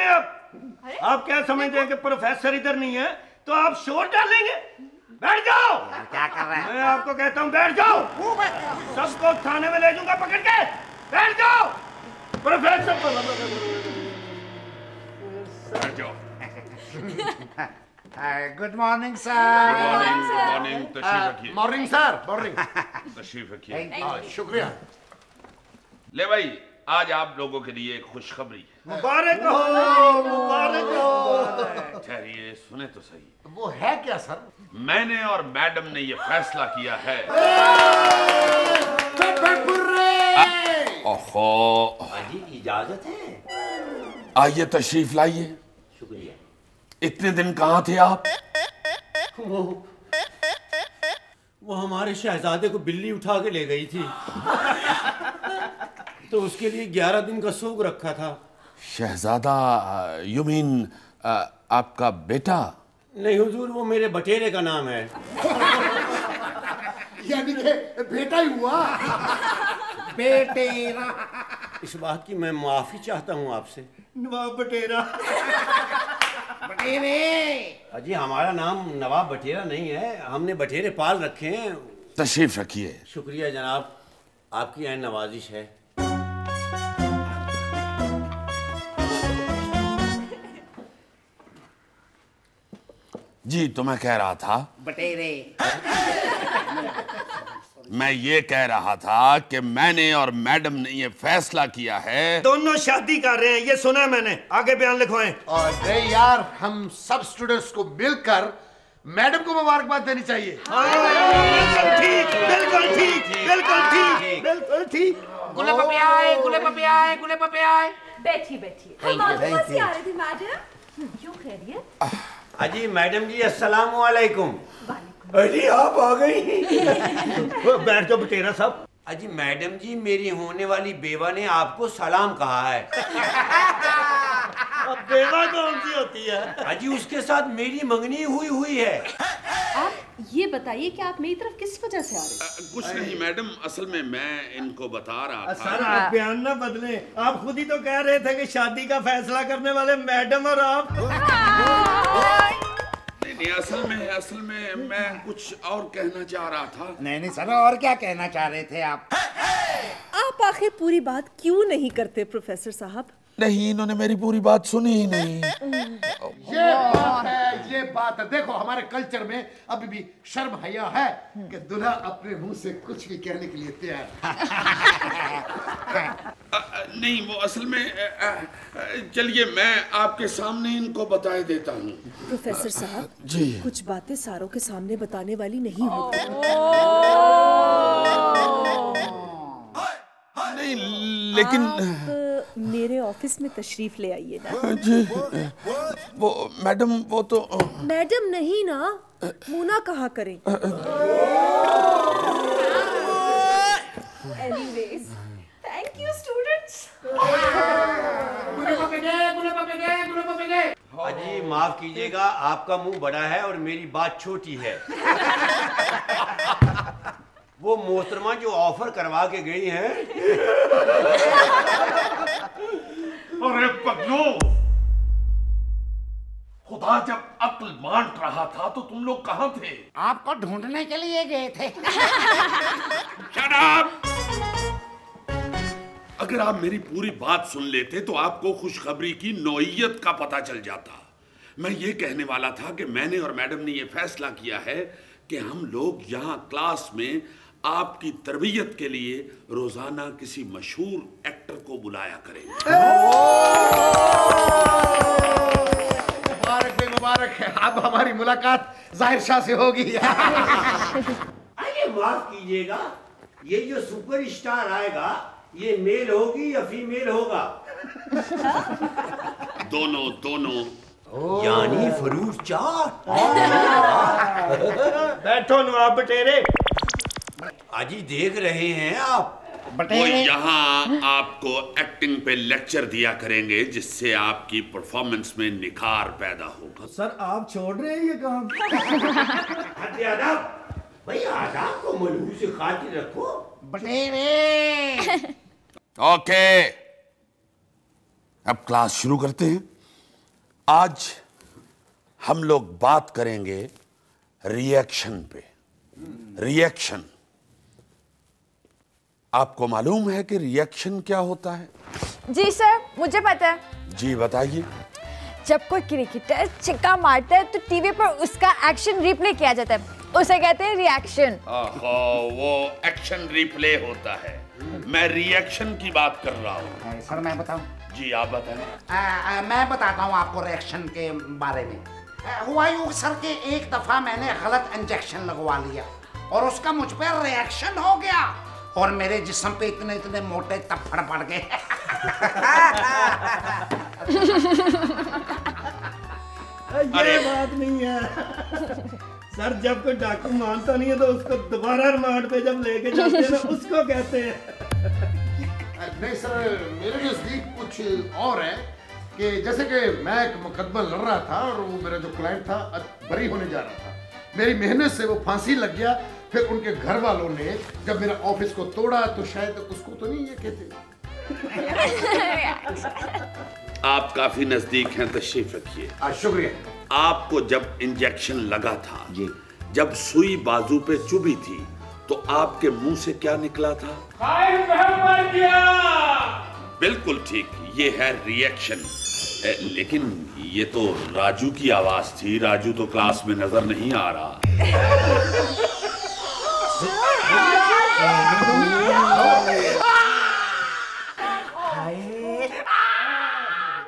हैं आप क्या समझते हैं कि प्रोफेसर इधर नहीं है तो आप शोर डालेंगे? बैठ जाओ। क्या कर रहे हैं? मैं आपको कहता हूँ बैठ जाओ, सबको थाने में ले जाऊंगा पकड़ के। बैठ जाओ प्रोफेसर। बैठ जाओ। Good morning sir. Good morning. तशरीफ रखिए। Morning sir, morning. तशरीफ रखिए। शुक्रिया। ले भाई, आज आप लोगों के लिए एक खुशखबरी। मुबारक हो, मुबारक हो। ठहरिए, सुने तो सही। वो है क्या सर? मैंने और मैडम ने ये फैसला किया है। ओहो, अजी इजाजत है? आइए तशरीफ लाइए। शुक्रिया। इतने दिन कहाँ थे आप? वो हमारे शहजादे को बिल्ली उठा के ले गई थी तो उसके लिए 11 दिन का सोग रखा था। शहजादा यू मीन आपका बेटा? नहीं हुजूर, वो मेरे बटेरे का नाम है। यानी कि बेटा ही हुआ। बेटेरा। इस बात की मैं माफी चाहता हूँ आपसे। नवाब बटेरा। बटेरे। अजी हमारा नाम नवाब बटेरा नहीं है, हमने बटेरे पाल रखे हैं। तशरीफ रखिए। शुक्रिया जनाब, आपकी ऐन नवाजिश है। जी, तो मैं कह रहा था, बटेरे। मैं ये कह रहा था कि मैंने और मैडम ने ये फैसला किया है। दोनों शादी कर रहे हैं, ये सुना मैंने। आगे बयान लिखवाएं। और नहीं यार, हम सब स्टूडेंट्स को मिलकर मैडम को मुबारकबाद देनी चाहिए। बिल्कुल ठीक, बिल्कुल ठीक, बिल्कुल ठीक, बिल्कुल ठीक। गुले पपे आए, गुले पपे आए, गुले पपे आए। बैठिए बैठिए। हम आपके पास ही आ रहे थे मैडम। क्यों खैरियत? अजी मैडम जी अस्सलाम वालेकुम। अरे आप आ गई। बैठ जाओ बटेरा साहब। अजी मैडम जी, मेरी होने वाली बेवा ने आपको सलाम कहा है। अब बेवा कौन सी होती है? अजी उसके साथ मेरी मंगनी हुई है। आप ये बताइए कि आप मेरी तरफ किस वजह से आ रहे हैं? कुछ नहीं मैडम, असल में मैं इनको बता रहा था। सर आप बयान ना बदलें, आप खुद ही तो कह रहे थे कि शादी का फैसला करने वाले मैडम और आप। नहीं, असल में मैं कुछ और कहना चाह रहा था। नहीं सर, और क्या कहना चाह रहे थे आप? आप आखिर पूरी बात क्यों नहीं करते प्रोफेसर साहब? नहीं, इन्होंने मेरी पूरी बात सुनी ही नहीं। ये बात है, ये बात है। देखो हमारे कल्चर में अभी भी शर्म हया है कि दूल्हा अपने मुंह से कुछ भी कहने के लिए तैयार। नहीं, वो असल में चलिए मैं आपके सामने इनको बताए देता हूँ। प्रोफेसर साहब जी, कुछ बातें सारों के सामने बताने वाली नहीं होती। नहीं लेकिन आप मेरे ऑफिस में तशरीफ ले आइए ना। जी, वो मैडम, वो तो मैडम नहीं ना, मुना कहा करें। Anyways, thank you students. अजी माफ कीजिएगा, आपका मुंह बड़ा है और मेरी बात छोटी है। वो मोहतरमा जो ऑफर करवा के गई हैं। अरे पगलो, खुदा जब अक्ल बांट रहा था तो तुम लोग कहाँ थे? आपको ढूंढने के लिए गए थे। Shut up! अगर आप मेरी पूरी बात सुन लेते तो आपको खुशखबरी की नौइयत का पता चल जाता। मैं ये कहने वाला था कि मैंने और मैडम ने ये फैसला किया है कि हम लोग यहाँ क्लास में आपकी तरबियत के लिए रोजाना किसी मशहूर एक्टर को बुलाया करेंगे। मुबारक है, मुबारक है। अब हमारी मुलाकात जाहिर शाह से होगी। अरे माफ कीजिएगा, ये जो सुपरस्टार आएगा ये मेल होगी या फीमेल होगा? दोनों दोनों। यानी फ्रूट चाट। बैठो नवाब बटेरे। अजी देख रहे हैं आप, वो यहाँ आपको एक्टिंग पे लेक्चर दिया करेंगे जिससे आपकी परफॉर्मेंस में निखार पैदा होगा। सर आप छोड़ रहे हैं ये काम? भाई आदाब को मलहूस से खातिर रखो। बटेरे। ओके, अब क्लास शुरू करते हैं। आज हम लोग बात करेंगे रिएक्शन पे। रिएक्शन, आपको मालूम है कि रिएक्शन क्या होता है? जी सर, मुझे पता है। जी बताइए। जब कोई क्रिकेटर छक्का मारता है तो टीवी पर उसका एक्शन रिप्ले किया जाता है, उसे कहते हैं रिएक्शन। वो एक्शन रिप्ले होता है, मैं रिएक्शन की बात कर रहा हूँ। सर मैं बताऊं? जी आप बताएं। मैं बताता हूँ आपको रिएक्शन के बारे में। हुआ यूं सर के एक दफा मैंने गलत इंजेक्शन लगवा लिया और उसका मुझ पर रिएक्शन हो गया और मेरे जिस्म पे इतने इतने मोटे तप्पड़ पड़ गए। ये बात नहीं है सर, जब कोई डाकू मानता नहीं है तो उसको दोबारा रिमांड पे जब लेके जाते हैं ना उसको कहते हैं। नहीं सर, मेरे नजदीक कुछ और है कि जैसे कि मैं एक मुकदमा लड़ रहा था और वो मेरा जो क्लाइंट था बरी होने जा रहा था, मेरी मेहनत से वो फांसी लग गया, फिर उनके घर वालों ने जब मेरा ऑफिस को तोड़ा तो शायद उसको तो नहीं ये कहते। आप काफी नजदीक हैं, तशरीफ रखिए। शुक्रिया। आपको जब इंजेक्शन लगा था जी, जब सुई बाजू पे चुभी थी तो आपके मुंह से क्या निकला था? बिल्कुल ठीक, ये है रिएक्शन। लेकिन ये तो राजू की आवाज थी, राजू तो क्लास में नजर नहीं आ रहा।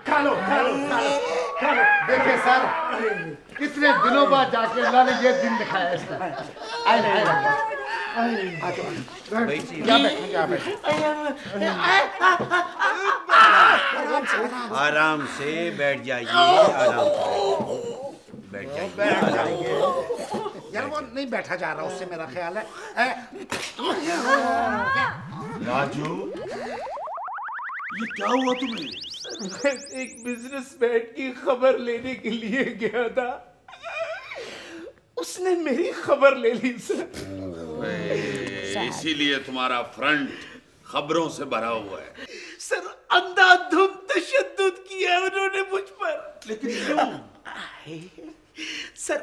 खा लो। देखिए सर, कितने दिनों बाद जाके अल्लाह ने ये दिन दिखाया इसका। आराम से बैठ जाइए, आराम से बैठ जाइए। यार वो नहीं बैठा जा रहा, उससे मेरा ख्याल है। राजू, ये क्या हुआ तुम्हें? एक बिजनेसमैन की खबर लेने के लिए गया था, उसने मेरी खबर ले ली सर। इसीलिए तुम्हारा फ्रंट खबरों से भरा हुआ है। सर अंधाधुंध तशद्दुद किया उन्होंने मुझ पर। लेकिन क्यों? सर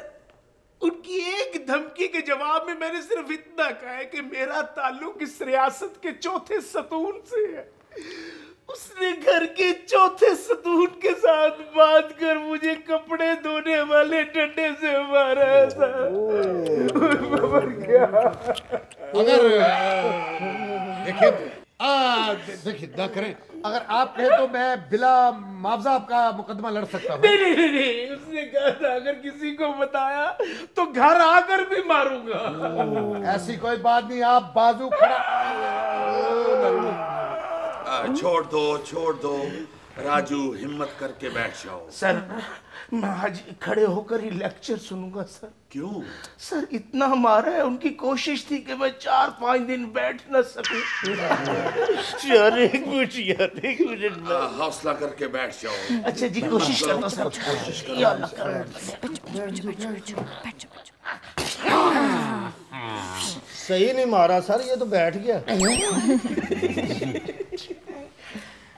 उनकी एक धमकी के जवाब में मैंने सिर्फ इतना कहा है कि मेरा ताल्लुक इस रियासत के चौथे सतून से है। उसने घर के चौथे सतून के साथ बात कर मुझे कपड़े धोने वाले डंडे से मारा था। अगर देखिए ना करें, अगर आप कहें तो मैं बिला मुआवजा आपका मुकदमा लड़ सकता हूँ। नहीं, उसने कहा था अगर किसी को बताया तो घर आकर भी मारूंगा। ऐसी कोई बात नहीं, आप बाजू खड़ा। छोड़ दो राजू, हिम्मत करके बैठ जाओ। सर मैं आज खड़े होकर ही लेक्चर सुनूंगा सर। क्यों? सर इतना मारा है, उनकी कोशिश थी कि मैं 4-5 दिन बैठ न सकूं। यार एक मिनट हौसला करके बैठ जाओ। अच्छा जी, कोशिश करता सर। सही नहीं मारा सर, ये तो बैठ गया।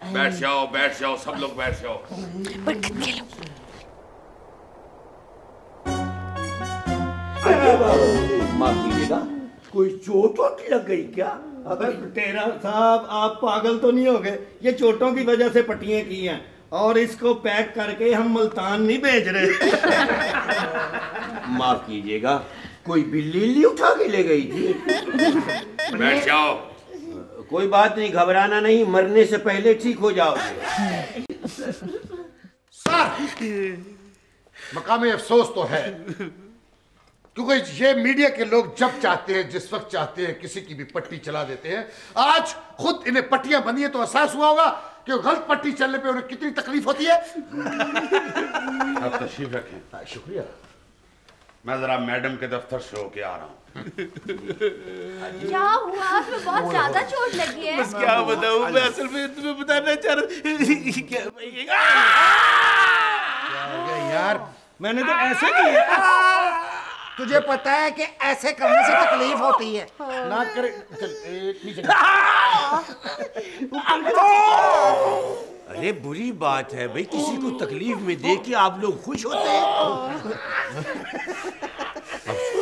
बैठ जाओ सब लोग, बैठ जाओ। माफ कीजिएगा, कोई चोट वोट लग गई क्या? अबे टेरा साहब, आप पागल तो नहीं हो गए? ये चोटों की वजह से पट्टियां की हैं और इसको पैक करके हम मुल्तान नहीं भेज रहे। माफ कीजिएगा, कोई बिल्ली उठा के ले गई थी? बैठ जाओ। कोई बात नहीं, घबराना नहीं, मरने से पहले ठीक हो जाओगे। सर, मकाम अफसोस तो है, क्योंकि ये मीडिया के लोग जब चाहते हैं, जिस वक्त चाहते हैं, किसी की भी पट्टी चला देते हैं। आज खुद इन्हें पट्टियां बनी है तो एहसास हुआ होगा कि गलत पट्टी चलने पे उन्हें कितनी तकलीफ होती है। आप तशरीफ रखें। शुक्रिया। मैं जरा मैडम के दफ्तर से होके आ रहा हूँ। क्या हुआ? तुम्हें बहुत ज्यादा चोट लगी है। बस क्या बताऊं, मैं असल में तुम्हें बताना चाह रहा। यार मैंने तो ऐसे किया। तुझे पता है कि ऐसे करने से तकलीफ होती है। ना करे। चल नीचे। अरे बुरी बात है भाई, किसी को तकलीफ में देख के आप लोग खुश होते हैं।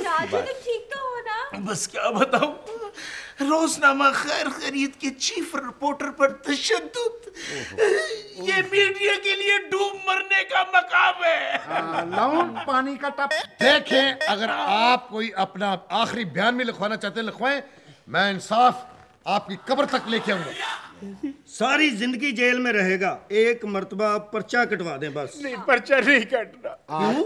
राजू तुम ठीक तो हो ना? बस क्या बताऊं, रोजनामा खैर खैरियत के चीफ रिपोर्टर पर तशद्दुद, ये मीडिया के लिए डूब मरने का मकाम है। लाऊं पानी का टप। देखें, अगर आप कोई अपना आखिरी बयान में लिखवाना चाहते हैं लिखवाएं, मैं इंसाफ आपकी कब्र तक लेके आऊंगा। सारी जिंदगी जेल में रहेगा, एक मर्तबा पर्चा कटवा दें बस। नहीं, पर्चा नहीं काटना।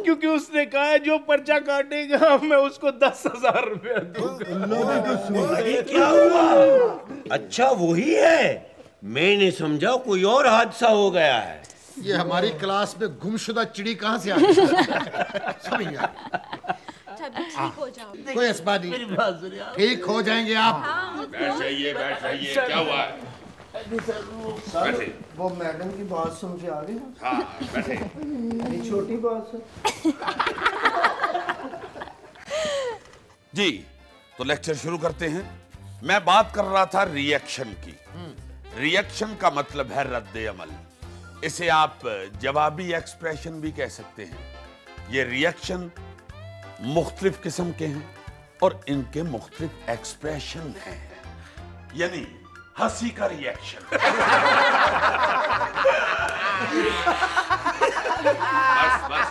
क्योंकि उसने कहा है जो पर्चा काटेगा मैं उसको 10,000 रुपया दूंगा। अरे क्या हुआ? अच्छा वही है, मैंने समझा कोई और हादसा हो गया है। ये हमारी क्लास में गुमशुदा चिड़ी कहाँ से आ गई? समझ गया। ठीक हो जाओ। कोई इस बात नहीं, ठीक हो जाएंगे आप। बैठ जाइए, बैठ जाइए। क्या हुआ है? बैठे। वो मैडम की बात समझ आ गई? हाँ, बैठे। छोटी बात है। जी, तो लेक्चर शुरू करते हैं। मैं बात कर रहा था रिएक्शन की। रिएक्शन का मतलब है रद्द अमल। इसे आप जवाबी एक्सप्रेशन भी कह सकते हैं। ये रिएक्शन मुख्तलिफ किस्म के हैं और इनके मुख्तलिफ एक्सप्रेशन हैं। यानी हंसी का रिएक्शन, बस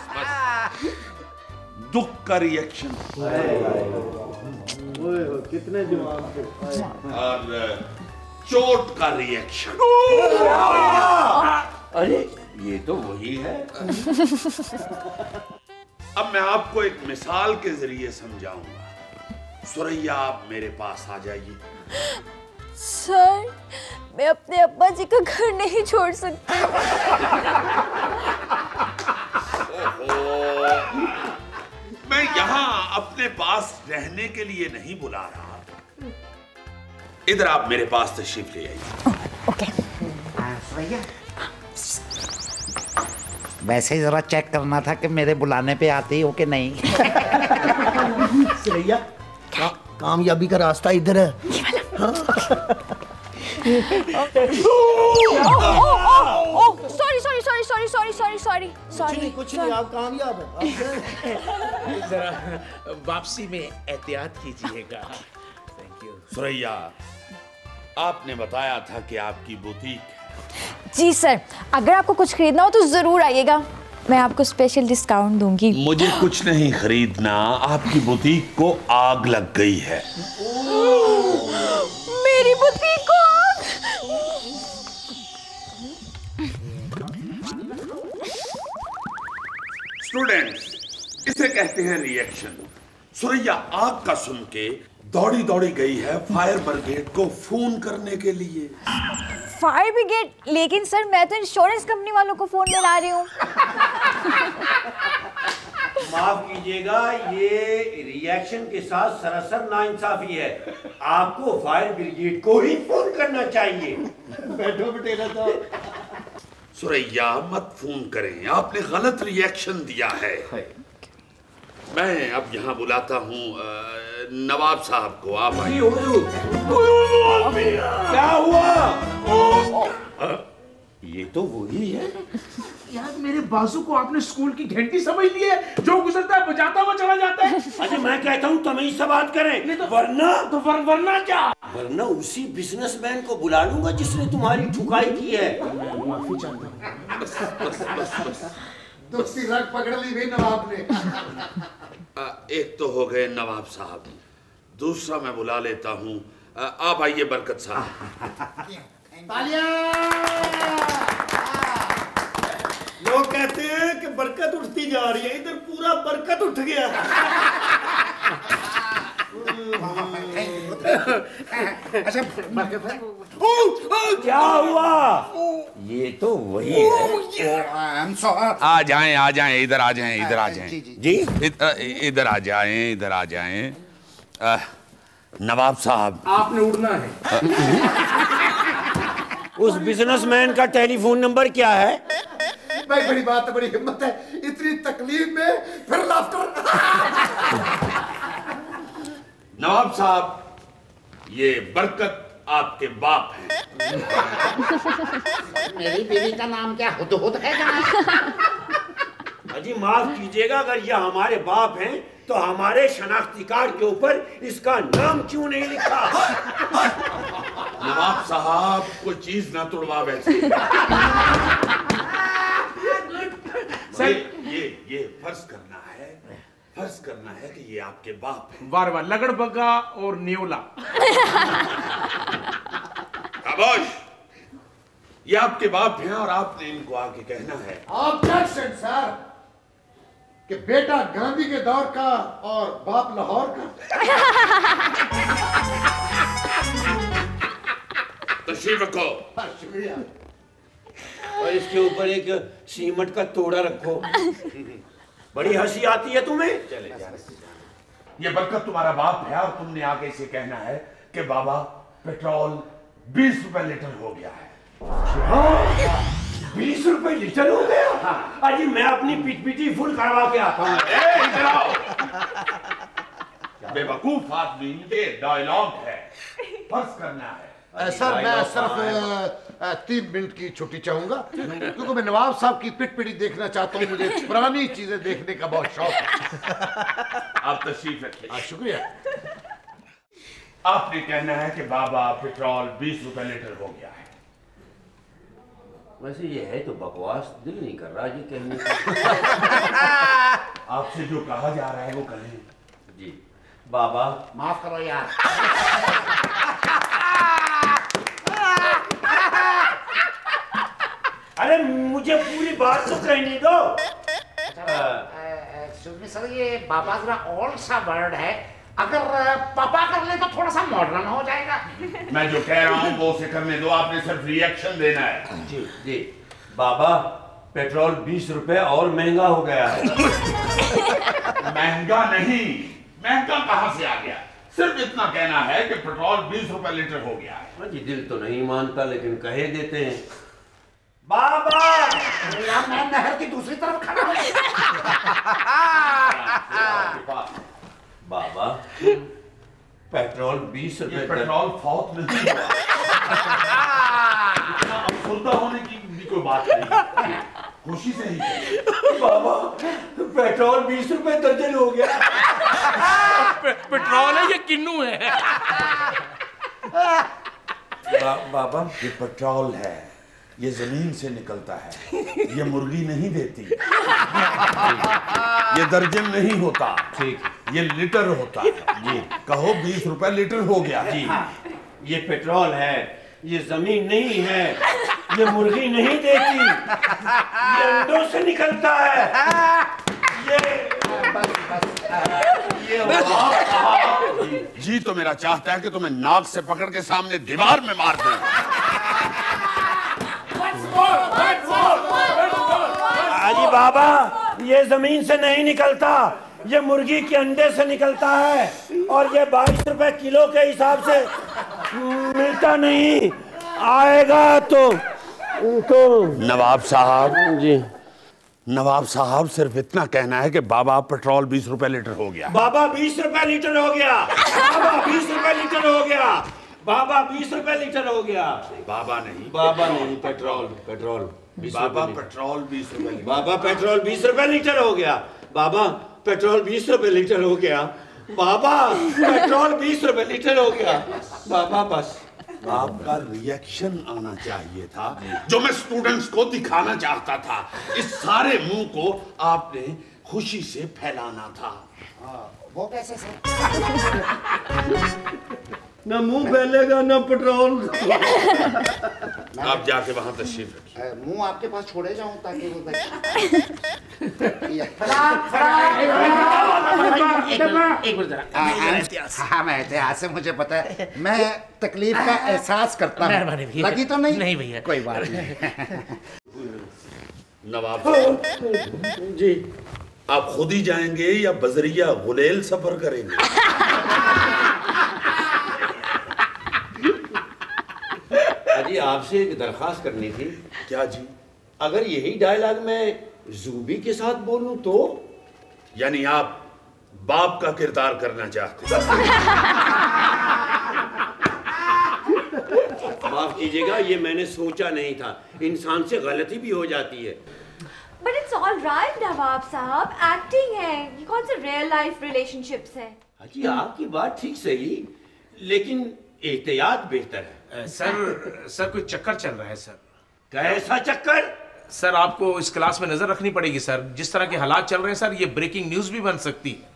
दुख का रिएक्शन, कितने जवाब और चोट का रिएक्शन। अरे ये तो वही है। अब मैं आपको एक मिसाल के जरिए समझाऊंगा। सुरैया, आप मेरे पास आ जाइए। सर, मैं अपने अब्बा जी का घर नहीं छोड़ सकती। मैं यहाँ अपने पास रहने के लिए नहीं बुला रहा। इधर आप मेरे पास तशरीफ ले आइए। ओके। वैसे ही जरा चेक करना था कि मेरे बुलाने पे आती हो कि नहीं। सुरैया, कामयाबी का रास्ता इधर है। सॉरी, कुछ नहीं, आप कामयाब हैं। जरा वापसी में एहतियात कीजिएगा। Thank you. सुरैया, आपने बताया था कि आपकी बुटीक है। जी सर, अगर आपको कुछ खरीदना हो तो जरूर आइएगा, मैं आपको स्पेशल डिस्काउंट दूंगी। मुझे कुछ नहीं खरीदना, आपकी बुटीक को आग लग गई है। मेरी बुटीक को आग? स्टूडेंट्स, इसे कहते हैं रिएक्शन। सुरैया आग का सुन के दौड़ी दौड़ी गई है फायर ब्रिगेड को फोन करने के लिए। Fire brigade? लेकिन सर मैं तो इंश्योरेंस कंपनी वालों को फोन मिला रही हूँ। माफ कीजिएगा, ये रिएक्शन के साथ सरासर नाइंसाफी है। आपको फायर ब्रिगेड को ही फोन करना चाहिए। बैठो बटेला साहब। सुरैया मत फोन करें, आपने गलत रिएक्शन दिया है। मैं अब यहाँ बुलाता हूँ नवाब साहब को। आप आइए। क्या हुआ? ये तो वही है। यार, मेरे बाजू को आपने स्कूल की घंटी समझ ली है, जो गुजरता है बजाता हुआ चला जाता है। अच्छा, मैं कहता हूँ तमीज से बात करें, तो वरना वरना क्या? वरना उसी बिजनेसमैन को बुला लूंगा जिसने तुम्हारी ठुकाई की है। माफी चाहता हूँ। दूसरी रग पकड़ ली भाई नवाब ने। एक तो हो गए नवाब साहब, दूसरा मैं बुला लेता हूँ। आप आइए बरकत साहब। लोग कहते हैं कि बरकत उठती जा रही है, इधर पूरा बरकत उठ गया। अच्छा, क्या हुआ? ये तो वही है। आ जाएं, इधर आ जाएं, इधर आ जाएं। जी इधर आ जाएं, इधर आ जाएं। नवाब साहब, आपने उड़ना है। उस बिजनेसमैन का टेलीफोन नंबर क्या है? भाई बड़ी बात है, बड़ी हिम्मत है, इतनी तकलीफ में फिर लाफ्टर। नवाब साहब, ये बरकत आपके बाप हैं। मेरी बीवी का नाम क्या हुदहुद है क्या? अजी माफ कीजिएगा, अगर ये हमारे बाप हैं तो हमारे शनाख्ती कार्ड के ऊपर इसका नाम क्यों नहीं लिखा? नवाब साहब कोई चीज ना तोड़वा वैसे। ये फर्ज करना है कि ये आपके बाप हैं। वार वार लगड़ बग्गा और न्योला। खामोश, ये आपके बाप हैं और आपने इनको आके कहना है। ऑब्जेक्शन सर, कि बेटा गांधी के दौर का और बाप लाहौर का। तशरीफ रखो। शुक्रिया। और इसके ऊपर एक सीमट का तोड़ा रखो। बड़ी हंसी आती है तुम्हें। चले जा। ये बरकत तुम्हारा बाप है और तुमने आके इसे कहना है कि बाबा पेट्रोल 20 रुपए लीटर हो गया है। 20 रुपए लीटर हो गया? अजी मैं अपनी पिटपिटी फुल करवा के आता हूँ। इधर आओ। बेवकूफ आदमी, ये डायलॉग है, फर्ज करना है। सर मैं सिर्फ 3 मिनट की छुट्टी चाहूंगा, क्योंकि मैं नवाब साहब की पिटपिटी देखना चाहता हूँ। मुझे पुरानी चीजें देखने का बहुत शौक है। आप तशरीफ रखिए। शुक्रिया। आपने कहना है कि बाबा पेट्रोल 20 रुपए लीटर हो गया है। वैसे ये है तो बकवास, दिल नहीं कर रहा ये कहने का। आपसे जो कहा जा रहा है वो करें। जी बाबा माफ करो यार। अरे मुझे पूरी बात तो कहने दो। एक्सक्यूज मी सर, ये बाबा जरा ओल्ड सा वर्ड है, अगर पापा कर ले तो थोड़ा सा मॉडर्न हो जाएगा। मैं जो कह रहा हूँ वो उसे करने दो, आपने सिर्फ रिएक्शन देना है। जी जी बाबा, पेट्रोल 20 रुपए और महंगा हो गया है। महंगा नहीं, महंगा कहाँ से आ गया? सिर्फ इतना कहना है कि पेट्रोल 20 रुपए लीटर हो गया है। जी दिल तो नहीं मानता, लेकिन कहे देते हैं। बाबा यार मैं नहर की दूसरी तरफ खड़ा हूँ। बाबा पेट्रोल 20 रुपए। पेट्रोल फौत नहीं हुआ। इतना अफसरदा होने की भी कोई बात नहीं, खुशी से ही। बाबा पेट्रोल 20 रुपए दर्जन हो गया। पेट्रोल है ये किन्नू है। बाबा ये पेट्रोल है, ये जमीन से निकलता है, ये मुर्गी नहीं देती, ये दर्जन नहीं होता, ठीक, ये लीटर होता है। जी कहो 20 रुपए लीटर हो गया। जी ये पेट्रोल है, ये जमीन नहीं है, ये मुर्गी नहीं देती, ये अंडों से निकलता है। ये जी तो मेरा चाहता है कि तुम्हें नाक से पकड़ के सामने दीवार में मार दूं। अजी बाबा, ये जमीन से नहीं निकलता, ये मुर्गी के अंडे से निकलता है, और ये 22 रुपए किलो के हिसाब से मिलता नहीं। आएगा तो नवाब साहब जी, नवाब साहब सिर्फ इतना कहना है कि बाबा पेट्रोल 20 रुपए लीटर हो गया। बाबा 20 रुपए लीटर हो गया। बाबा 20 रुपए लीटर हो गया। बाबा 20 रुपए लीटर हो गया। बाबा नहीं, पेट्रोल बाबा पेट्रोल 20 रुपए। बाबा पेट्रोल 20 रुपए लीटर हो गया। बाबा पेट्रोल 20 रुपए लीटर हो गया। बाबा पेट्रोल 20 रुपए लीटर हो गया। बाबा बस आपका रिएक्शन आना चाहिए था, जो मैं स्टूडेंट्स को दिखाना चाहता था। इस सारे मुंह को आपने खुशी से फैलाना था। वो कैसे सर? ना मुंह फैलेगा ना पेट्रोल। आप जाके वहां तशरीफ रखिए। मुंह आपके पास छोड़े जाऊं ताकि वो हाँ, मैं एहतियात से, मुझे पता है, मैं तकलीफ का एहसास करता हूँ। लगी तो नहीं? नहीं भैया, कोई बात नहीं। नवाब साहब जी, आप खुद ही जाएंगे या बजरिया गुलेल सफर करेंगे? अजी आपसे एक दरखास्त करनी थी। क्या जी? अगर यही डायलॉग मैं जूबी के साथ बोलूं तो? यानी आप बाप का किरदार करना चाहते हैं? माफ कीजिएगा, ये मैंने सोचा नहीं था। इंसान से गलती भी हो जाती है। But it's all right नवाब साहब, एक्टिंग है, ये कौन से रियल लाइफ रिलेशनशिप्स हैं? जी आपकी बात ठीक सही, लेकिन एहतियात बेहतर है। सर कोई चक्कर चल रहा है सर। कैसा चक्कर? सर आपको इस क्लास में नजर रखनी पड़ेगी सर। जिस तरह के हालात चल रहे हैं सर, ये ब्रेकिंग न्यूज भी बन सकती है।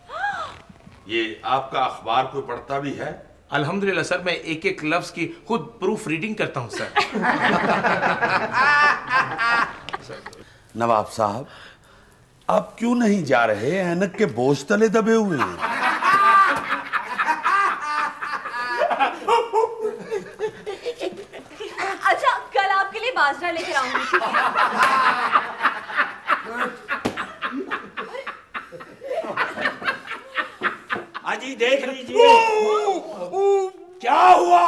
ये आपका अखबार कोई पढ़ता भी है? अल्हम्दुलिल्लाह सर, मैं एक एक लफ्ज की खुद प्रूफ रीडिंग करता हूँ सर। नवाब साहब, आप क्यों नहीं जा रहे? ऐनक के बोझ तले दबे हुए हैं। अच्छा, कल आपके लिए बाजरा लेकर आऊंगी। अजी देख लीजिए क्या हुआ।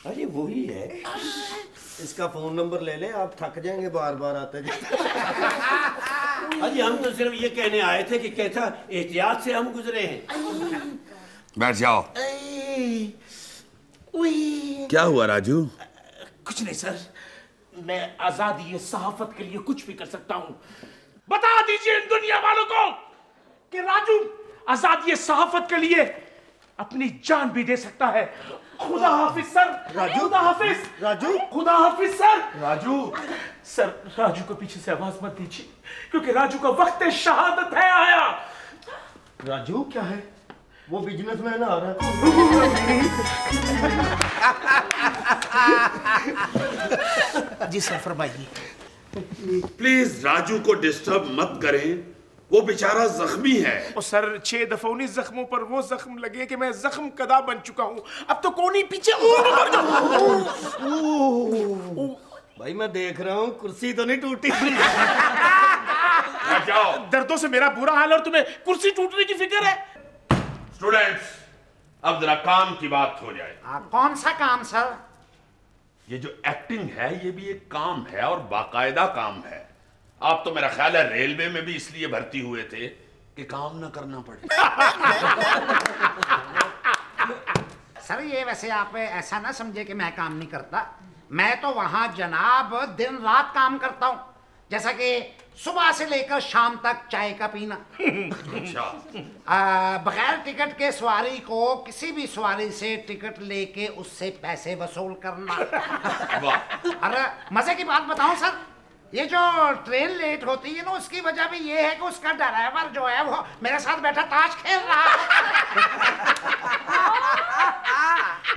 अरे वही है। इसका फोन नंबर ले लें, आप थक जाएंगे बार बार आते अजी हम तो सिर्फ ये कहने आए थे कि कैसा एहतियात से हम गुजरे हैं। बैठ जाओ। क्या हुआ राजू? कुछ नहीं सर, मैं आजादी सहाफत के लिए कुछ भी कर सकता हूँ। बता दीजिए इन दुनिया वालों को कि राजू आजादी सहाफत के लिए अपनी जान भी दे सकता है। खुदा हाफिज सर। राजू, खुदा हाफिज। राजू, खुदा हाफिज सर। राजू सर, राजू को पीछे से आवाज मत दीजिए, क्योंकि राजू का वक्त शहादत है आया। राजू क्या है? वो बिजनेसमैन आ रहा है। जी सर फरमाइए। प्लीज राजू को डिस्टर्ब मत करें, वो बेचारा जख्मी है। और सर 6 दफा उन्हीं जख्मों पर वो जख्म लगे कि मैं जख्म कदा बन चुका हूँ। अब तो कोनी पीछे भाई मैं देख रहा हूँ कुर्सी तो नहीं टूटी। जाओ। दर्दों से मेरा बुरा हाल और तुम्हें कुर्सी टूटने की फिक्र है। स्टूडेंट्स, अब जरा काम की बात हो जाए। कौन सा काम सर? ये जो एक्टिंग है ये भी एक काम है और बाकायदा काम है। आप तो मेरा ख्याल है रेलवे में भी इसलिए भर्ती हुए थे कि काम ना करना पड़े। सर ये वैसे आप ऐसा ना समझे कि मैं काम नहीं करता। मैं तो वहां जनाब दिन रात काम करता हूँ, जैसा कि सुबह से लेकर शाम तक चाय का पीना। अच्छा। बगैर टिकट के सवारी को किसी भी सवारी से टिकट लेके उससे पैसे वसूल करना। अरे मजे की बात बताऊं सर, ये जो ट्रेन लेट होती है ना, उसकी वजह भी ये है कि उसका ड्राइवर जो है वो मेरे साथ बैठा ताश खेल रहा है।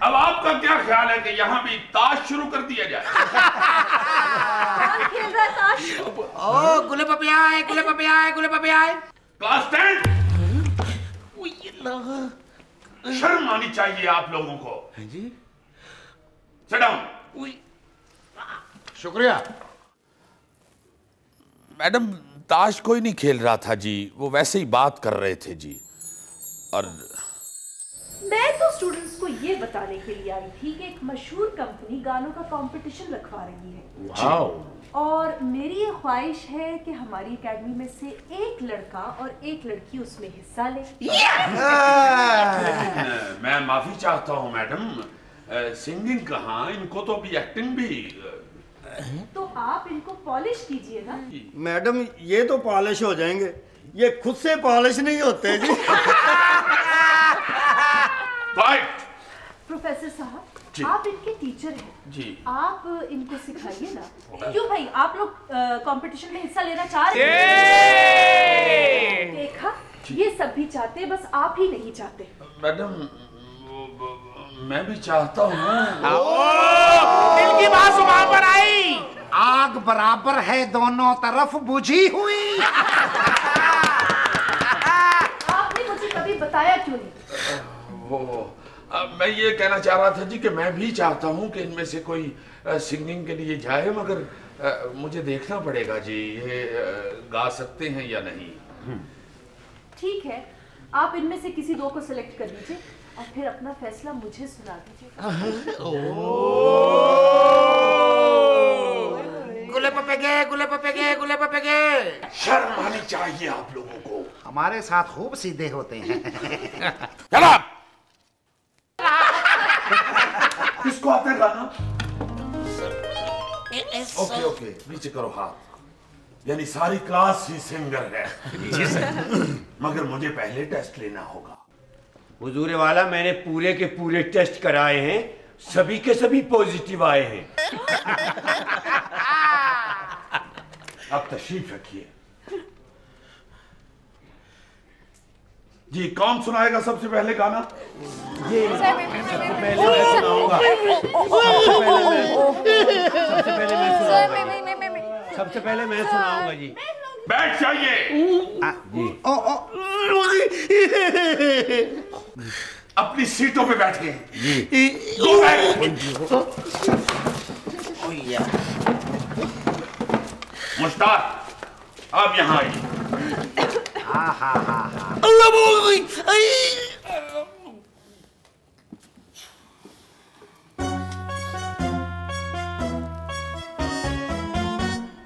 अब आपका क्या ख्याल है कि यहाँ भी ताश शुरू कर दिया जाए? कौन खेल रहा है ताश? ओ गुले पपियाए, गुले पपियाए, गुले पपियाए। क्लास 10। शर्म आनी चाहिए आप लोगों को। जी सिट डाउन। शुक्रिया। मैडम, ताश कोई नहीं खेल रहा था जी, वो वैसे ही बात कर रहे थे जी। और मैं तो स्टूडेंट्स को ये बताने के लिए आई थी कि एक मशहूर कंपनी गानों का कंपटीशन रखवा रही है। वाओ। और मेरी ये ख्वाहिश है कि हमारी एकेडमी में से एक लड़का और एक लड़की उसमें हिस्सा ले। मैं माफी चाहता हूँ मैडम, सिंगिंग कहाँ, इनको तो अभी एक्टिंग भी। तो आप इनको पॉलिश कीजिए ना। मैडम ये तो पॉलिश हो जाएंगे, ये खुद से पॉलिश नहीं होते जी। प्रोफेसर साहब, आप इनके टीचर हैं जी, आप इनको सिखाइए ना। क्यों भाई, आप लोग कंपटीशन में हिस्सा लेना चाह रहे हैं? देखा, ये सब भी चाहते हैं, बस आप ही नहीं चाहते। मैडम मैं भी चाहता हूँ। दिल की बात जुबान पर आई। आग बराबर है दोनों तरफ बुझी हुई। आपने मुझे कभी बताया क्यों नहीं? वो मैं ये कहना चाह रहा था जी कि मैं भी चाहता हूँ कि इनमें से कोई सिंगिंग के लिए जाए, मगर मुझे देखना पड़ेगा जी ये गा सकते हैं या नहीं। ठीक है, आप इनमें से किसी दो को सिलेक्ट कर लीजिए और फिर अपना फैसला मुझे सुना दीजिए। गुले पपेगे, गुले पपेगे, गुले पपेगे। शर्म आनी चाहिए आप लोगों को। हमारे साथ खूब सीधे होते हैं। इसको आता है गाना? यस ओके ओके, नीचे करो हाथ। यानी सारी क्लास ही सिंगर है। जी सर। मगर मुझे पहले टेस्ट लेना होगा। हुजूर वाला, मैंने पूरे के पूरे टेस्ट कराए हैं, सभी के सभी पॉजिटिव आए हैं। अब तशरीफ रखिए। जी, कौन सुनाएगा सबसे पहले गाना? जी सबसे पहले मैं सुनाऊंगा। सबसे पहले मैं सुनाऊंगा जी। बैठ जाइए। जी अपनी सीटों पे बैठे। जी गो बैक। मुश्ताक, आप यहाँ आइए।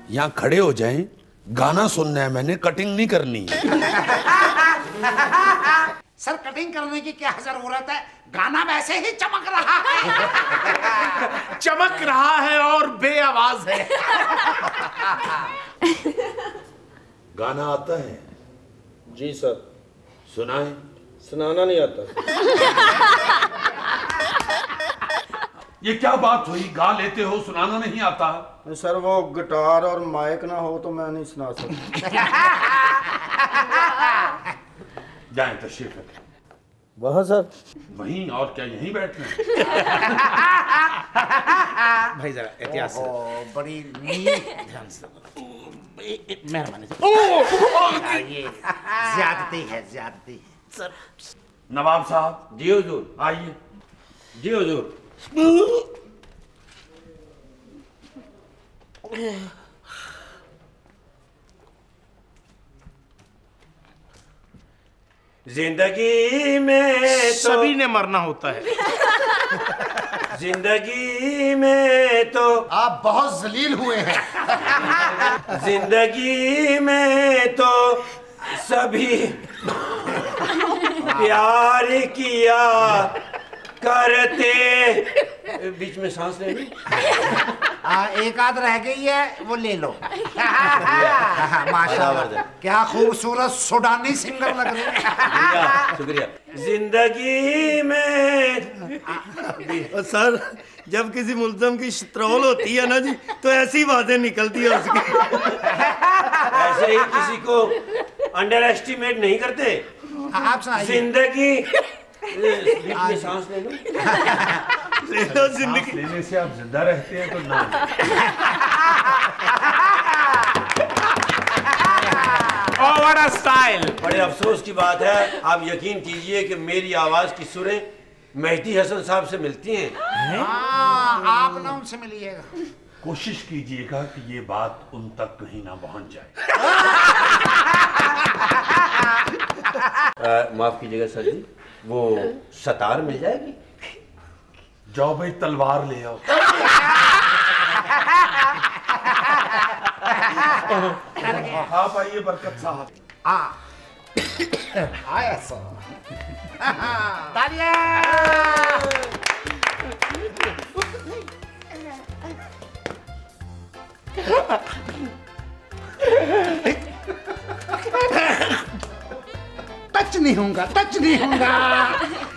यहाँ खड़े हो जाएं, गाना सुनना है मैंने, कटिंग नहीं करनी है। सर कटिंग करने की क्या जरूरत है, गाना वैसे ही चमक रहा है। चमक रहा है और बेआवाज है। गाना आता है? जी सर। सुनाए। सुनाना नहीं आता। ये क्या बात हुई, गा लेते हो सुनाना नहीं आता? सर वो गिटार और माइक ना हो तो मैं नहीं सुना सकता। जाएं, तशरीफ रखें। वहाँ सर? वहीं, और क्या यहीं बैठना? भाई जरा एहतियात से। बड़ी ध्यान से। मेहरबानी। ये ज्यादती है, ज्यादती। सर नवाब साहब। जी हुजूर। आइए। जी हुजूर। जिंदगी में तो सभी ने मरना होता है। जिंदगी में तो आप बहुत जलील हुए हैं। जिंदगी में तो सभी प्यार किया करते। बीच में सांस ले ली। एक आध रह गई है, वो ले लो। माशाल्लाह, क्या खूबसूरत सुडानी सिंगर लग रहे हैं। शुक्रिया। जिंदगी में सर जब किसी मुल्ज़म की स्ट्रोल होती है ना जी, तो ऐसी बातें निकलती है उसकी। ऐसे ही किसी को अंडर एस्टिमेट नहीं करते। आप सुनाइए। जिंदगी बीच में सांस ले लो। ले लो जिंदगी। लेने से आप जिंदा रहते हैं तो ना। What a style. बड़े अफसोस की बात है, आप यकीन कीजिए कि मेरी आवाज की सुरें मेहदी हसन साहब से मिलती हैं। आप ना उनसे मिलिएगा। कोशिश कीजिएगा कि ये बात उन तक कहीं ना पहुंच जाए। माफ कीजिएगा सर जी, वो सतार मिल जाएगी? जाओ भाई, तलवार ले आओ। आप आइए बरकत साहब। आया सर। तालियां। टच नहीं होगा, टच नहीं होगा,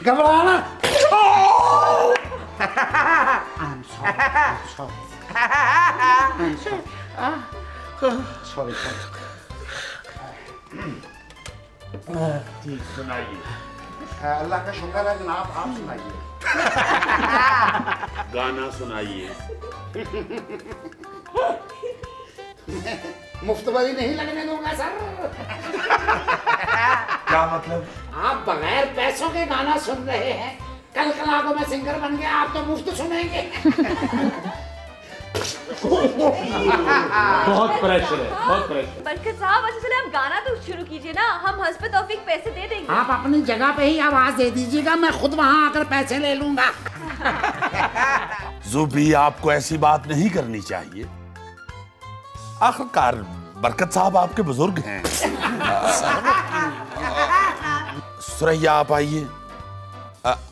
घबराना। सॉरी। ठीक, सुनाइए। अल्लाह का शुक्र है जनाब, आप सुनाइए। गाना सुनाइए। मुफ्तवारी नहीं लगने दूंगा सर। क्या मतलब? आप बगैर पैसों के गाना सुन रहे हैं, कल कल को मैं सिंगर बन गया, आप तो मुफ्त सुनेंगे। बहुत प्रेशर है, बहुत प्रेशर। बरकत साहब, अच्छा चले आप गाना तो शुरू कीजिए ना, हम हस्बे तौफीक पैसे दे देंगे। आप अपनी जगह पे ही आवाज दे दीजिएगा, मैं खुद वहां आकर पैसे ले लूंगा। जुबी, आपको ऐसी बात नहीं करनी चाहिए। आखिरकार बरकत साहब आपके बुजुर्ग हैं। सुरैया, आप आइए।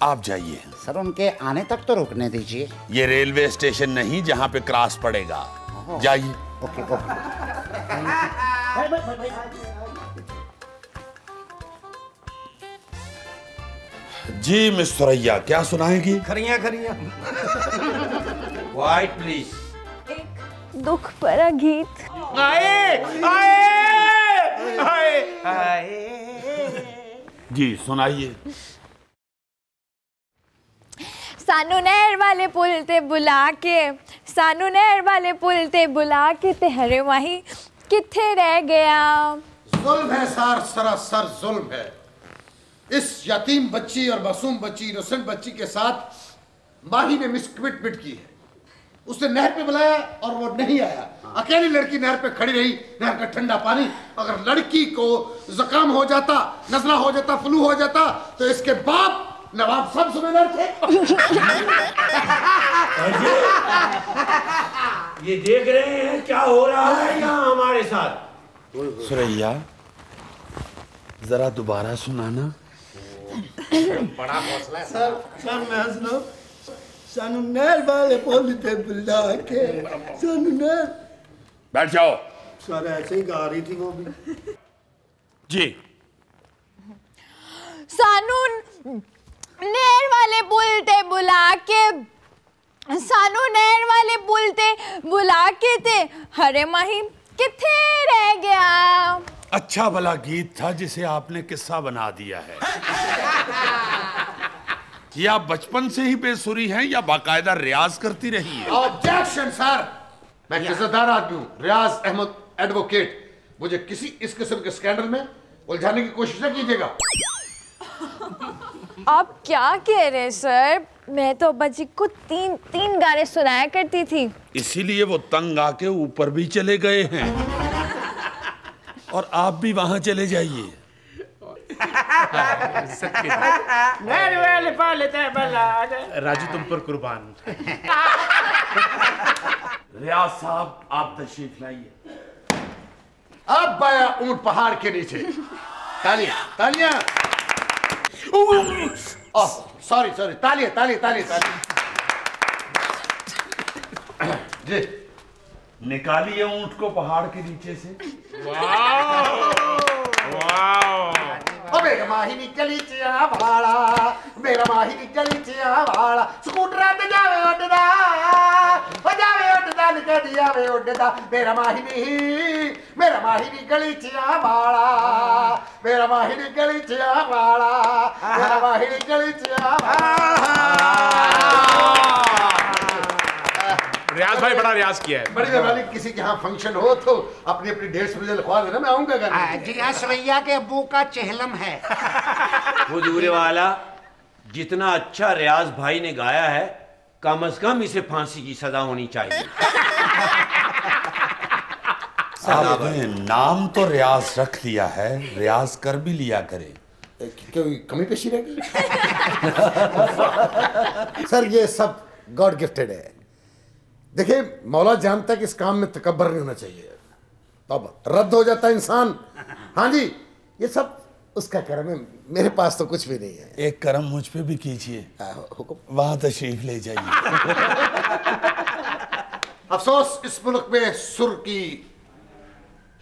आप जाइए। सर उनके आने तक तो रुकने दीजिए। ये रेलवे स्टेशन नहीं जहाँ पे क्रॉस पड़ेगा। जाइए। Okay okay. जी मिस सुरैया, क्या सुनाएगी? खरिया खरिया। Wait please. एक दुख भरा गीत। आए आए आए आए। जी सुनाइए। सानू नहर वाले पुल ते बुला के, सानू नहर वाले पुल ते बुला के ते हरे माही किथे रह गया। जुल्म है सर, सरासर जुल्म है। इस यतीम बच्ची और मासूम बच्ची, इनोसेंट बच्ची के साथ माही ने मिसकमिटमेंट की है। उसने नहर पे बुलाया और वो नहीं आया। अकेली लड़की नहर पे खड़ी रही, नहर का ठंडा पानी। अगर लड़की को जुकाम हो जाता, नजला हो जाता, फ्लू हो जाता, तो इसके बाप नवाब सब सूबेदार थे। ये देख रहे हैं क्या हो रहा है यहाँ हमारे साथ? सुरैया जरा दोबारा सुनाना। बड़ा हौसला है सर मैं सुनो। सानू नहर वाले पुल ते बुला के, सानू नहर। बैठ जाओ। सर ऐसे ही गा रही थी वो भी। जी। सानू नहर वाले पुल ते बुला के, सानू नहर वाले पुल ते बुला के ते हरे माही किथे रह गया। अच्छा भला गीत था जिसे आपने किस्सा बना दिया है। ये आप बचपन से ही बेसुरी हैं या बाकायदा रियाज करती रही है? ऑब्जेक्शन सर, मैं इज्जतदार आदमी हूँ, रियाज अहमद एडवोकेट। मुझे किसी इस किस्म के स्कैंडल में उलझाने की कोशिश न कीजिएगा। आप क्या कह रहे सर? मैं तो बच्ची को तीन गाने सुनाया करती थी। इसीलिए वो तंग आके ऊपर भी चले गए हैं। और आप भी वहां चले जाइए। राजू तुम पर कुर्बान। रियाज साहब आप तशरीफ लाइए। अब आया ऊंट पहाड़ के नीचे। तालियां तालियां। सॉरी सॉरी, तालियां तालियां तालियां तालियां। जी निकालिए ऊंट को पहाड़ के नीचे से। ओ मेरा माही निकली चिया भाड़ा, मेरा माही निकली चिया भाड़ा। स्कूटर ते जावे उड़दा, हो जावे उड़दा निकल जावे उड़दा। मेरा माही निकली चिया भाड़ा, मेरा माही निकली चिया भाड़ा, मेरा माही निकली चिया भाड़ा। रियाज भाई बड़ा रियाज किया है। बड़ी मेहरबानी। किसी के यहाँ फंक्शन हो तो अपनी अपनी डेट्स मुझे लिखवा देना, मैं आऊंगा। जी हाँ, सुरैया के अब्बू का चहलम है। हुजूर वाला, जितना अच्छा रियाज भाई ने गाया है, कम से कम इसे फांसी की सजा होनी चाहिए। आपने नाम तो रियाज रख लिया है, रियाज कर भी लिया करे। कोई कमी पेशी रहेगी? सर ये सब गॉड गिफ्टेड है। देखिए मौला जानता है कि इस काम में तकब्बर नहीं होना चाहिए, तब रद्द हो जाता है इंसान। हाँ जी, ये सब उसका करम है, मेरे पास तो कुछ भी नहीं है। एक करम मुझ पे भी कीजिए, वहां तशरीफ ले जाइए। अफसोस इस मुल्क में सुर की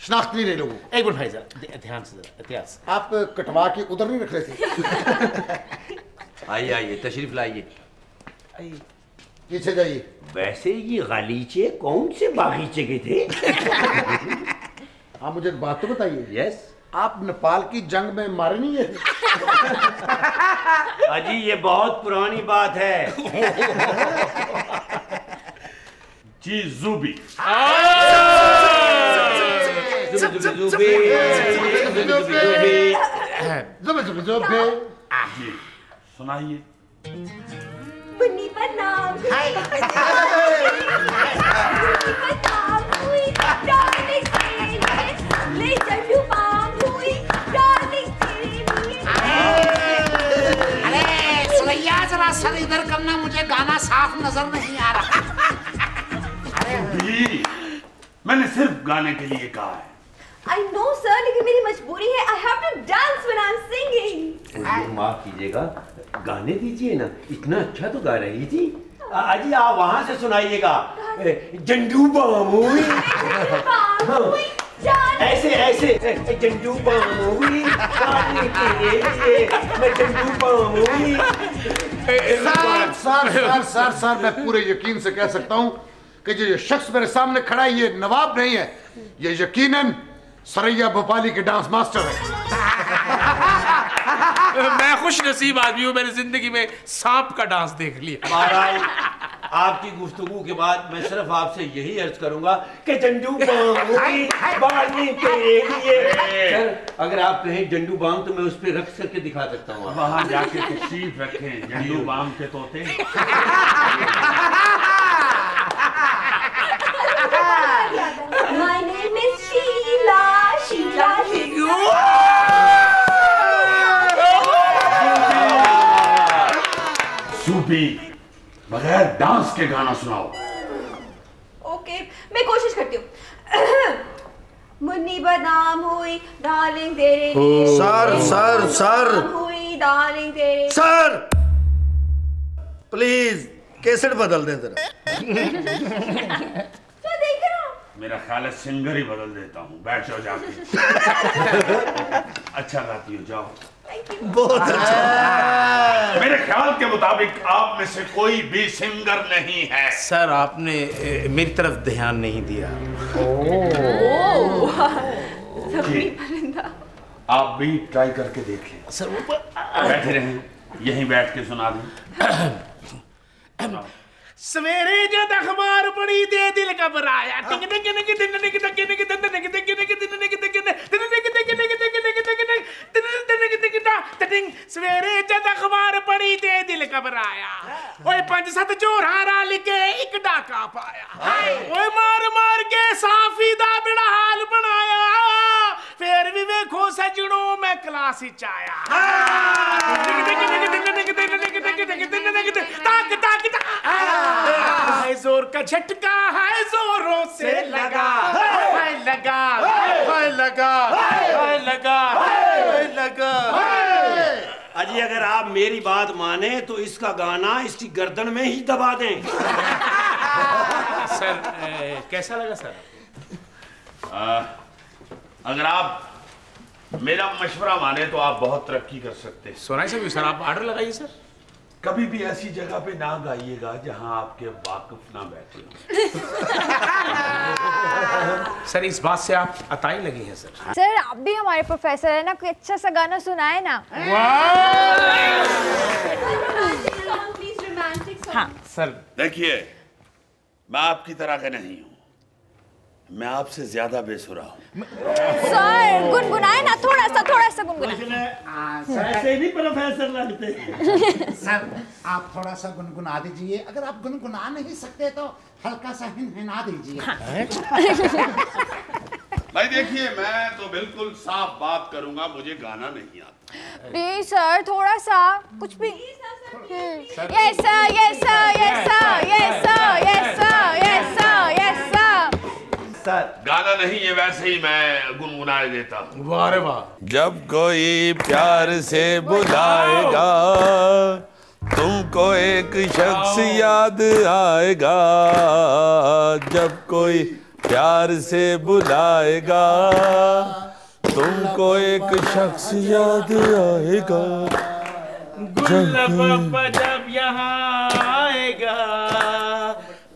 शनाख्त नहीं रही लोगों। एक मिनट भाई साहब, ध्यान से इतिहास। आप कटवा के उधर नहीं रख रहे थे? आइए आइए, तशरीफ लाइए। पीछे जाइए। वैसे ये गलीचे कौन से बागीचे के थे? आप मुझे एक बात तो बताइए। यस। आप नेपाल की जंग में मारे नहीं है? अजी ये बहुत पुरानी बात है। जी जुबी। जी सुनाइए। बन्नी प्रणाम। अरे सुरैया जरा सर इधर करना, मुझे गाना साफ नजर नहीं आ रहा। जी मैंने सिर्फ गाने के लिए कहा है। I know sir, लेकिन मेरी मजबूरी है। I have to dance when I'm singing. माफ कीजिएगा, गाने दीजिए ना, इतना अच्छा तो गा रही थी। अजी आप वहां से सुनाइएगा, जंडू बामूवी, ऐसे ऐसे जंडू बामूवी, मैं जंडू बामूवी। सर मैं पूरे यकीन से कह सकता हूँ कि जो ये शख्स मेरे सामने खड़ा है ये नवाब नहीं है, ये यकीनन सरैया भोपाली के डांस मास्टर है। मैं खुश नसीब आदमी हूँ, मैंने जिंदगी में सांप का डांस देख लिया। महाराज आपकी गुफ्तगू के बाद मैं सिर्फ आपसे यही अर्ज करूंगा कि जंडू बाम के लिए सर, अगर आप कहें जंडू बाम तो मैं उस पर रख करके दिखा सकता हूँ। वहां जाके तशरीफ रखें जंडू बाम के तोते। My name is Sheila, Sheila, Sheila. सूपी बगैर डांस के गाना सुनाओ। ओके, मैं कोशिश करती हूँ। मुन्नी बदाम हुई डार्लिंग तेरे लिए। सर हुई डार्लिंग तेरे। सर प्लीज कैसेट बदल दें जरा। क्या देख रहा हूँ? मेरा ख्याल है सिंगर ही बदल देता हूँ, बैठ जाओ जाके। अच्छा गाती हो, जाओ। बहुत अच्छा। मेरे ख्याल के मुताबिक आप में से कोई भी सिंगर नहीं है। सर आपने मेरी तरफ ध्यान नहीं दिया। आप भी ट्राई करके देख लें। सर वो बैठे रहें, यहीं बैठ के सुना दें। सवेरे जब अखबार पड़ी दे दिल घबराया, टिंग टिंग टिंग टिंग टिंग टिंग टिंग टिंग टिंग टिंग टिंग सवेरे जब अखबार पड़ी दे दिल घबराया, ओए 5-7 चोर हारा लिखे एक डाका पाया, ओए मार मार के साफी दा बड़ा हाल बनाया, फिर भी वेखो सजनों मैं क्लास विच आया। जोर का झटका है जोरों से लगा, लगा लगा लगा लगा। अजी अगर आप मेरी बात माने तो इसका गाना इसकी गर्दन में ही दबा दें। सर कैसा लगा सर? अगर आप मेरा मशवरा माने तो आप बहुत तरक्की कर सकते हैं। सोनाई साहब सर आप ऑर्डर लगाइए सर। कभी भी ऐसी जगह पे ना गाइएगा जहां आपके वाकिफ ना बैठे सर इस बात से आप अताई लगी हैं सर। सर आप भी हमारे प्रोफेसर है ना, कोई अच्छा सा गाना सुनाए ना। हाँ सर देखिए मैं आपकी तरह का नहीं हूं, मैं आपसे ज्यादा बेसुरा हूं। सर गुनगुनाए ना, थोड़ा सा गुनगुनाए। ऐसे भी प्रोफेसर लगते हैं। सर आप थोड़ा सा गुनगुना दीजिए, अगर आप गुनगुना नहीं सकते तो हल्का सा हिनहिना दीजिए। भाई देखिए मैं तो बिल्कुल साफ बात करूंगा, मुझे गाना नहीं आता। प्लीज सर थोड़ा सा कुछ भी। Yes sir yes sir yes sir yes sir yes sir yes sir yes sir. गाना नहीं है, वैसे ही मैं गुनगुनाए देता हूँ। वाह रे वाह। जब कोई प्यार से बुलाएगा तुमको एक शख्स याद आएगा, जब कोई प्यार से बुलाएगा तुमको एक शख्स याद आएगा, गुल्लबा जब यहाँ आएगा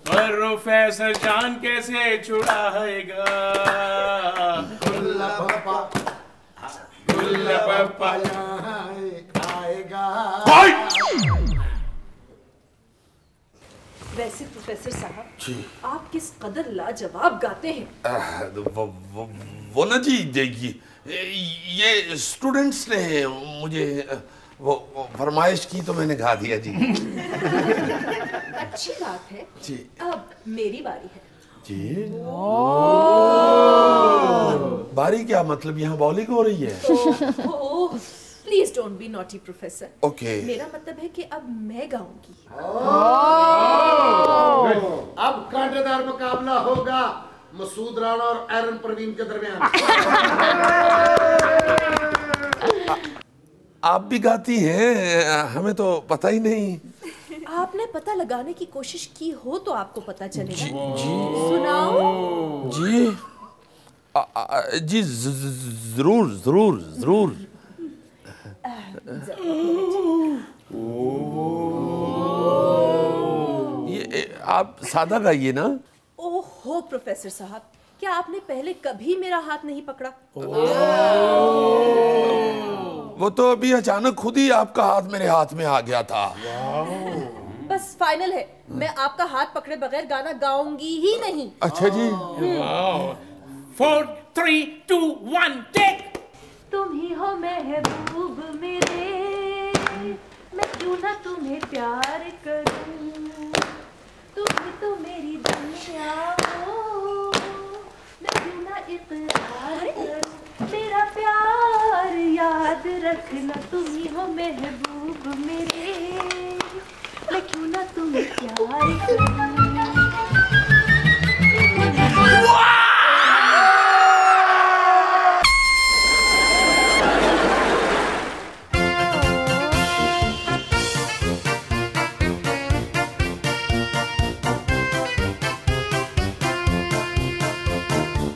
प्रोफेसर जान कैसे छुड़ाएगा, गुल्लबा आएगा। वैसे प्रोफेसर साहब आप किस कदर लाजवाब गाते हैं। वो ना जी ये स्टूडेंट्स ने मुझे वो फरमाइश की तो मैंने गा दिया जी। अच्छी बात है जी। अब मेरी बारी है जी। बारी क्या मतलब, यहाँ बॉलिंग हो रही है? Please don't be naughty professor. Okay मेरा मतलब है कि अब मैं गाऊंगी। अब कांटेदार मुकाबला होगा मसूद राणा और एरन परवीन के दरमियान। आप भी गाती हैं, हमें तो पता ही नहीं। आपने पता लगाने की कोशिश की हो तो आपको पता चलेगा। जी सुनाओ। जी जरूर जरूर जरूर। ये आप सादा गाइए ना। ओहो प्रोफेसर साहब, क्या आपने पहले कभी मेरा हाथ नहीं पकड़ा? वो तो अभी अचानक खुद ही आपका हाथ मेरे हाथ में आ गया था। बस फाइनल है, मैं आपका हाथ पकड़े बगैर गाना गाऊंगी ही नहीं। अच्छा जी। 4 3 2 1 टेक। तुम ही हो महबूब मेरे, मैं क्यों ना तुम्हें प्यार करूं, तुम ही तो मेरी दुनिया हो, मैं क्यों ना इकरार करूं, मेरा प्यार याद रखना, तुम ही हो महबूब मेरे, मैं क्यों ना तुम्हें प्यार करूं।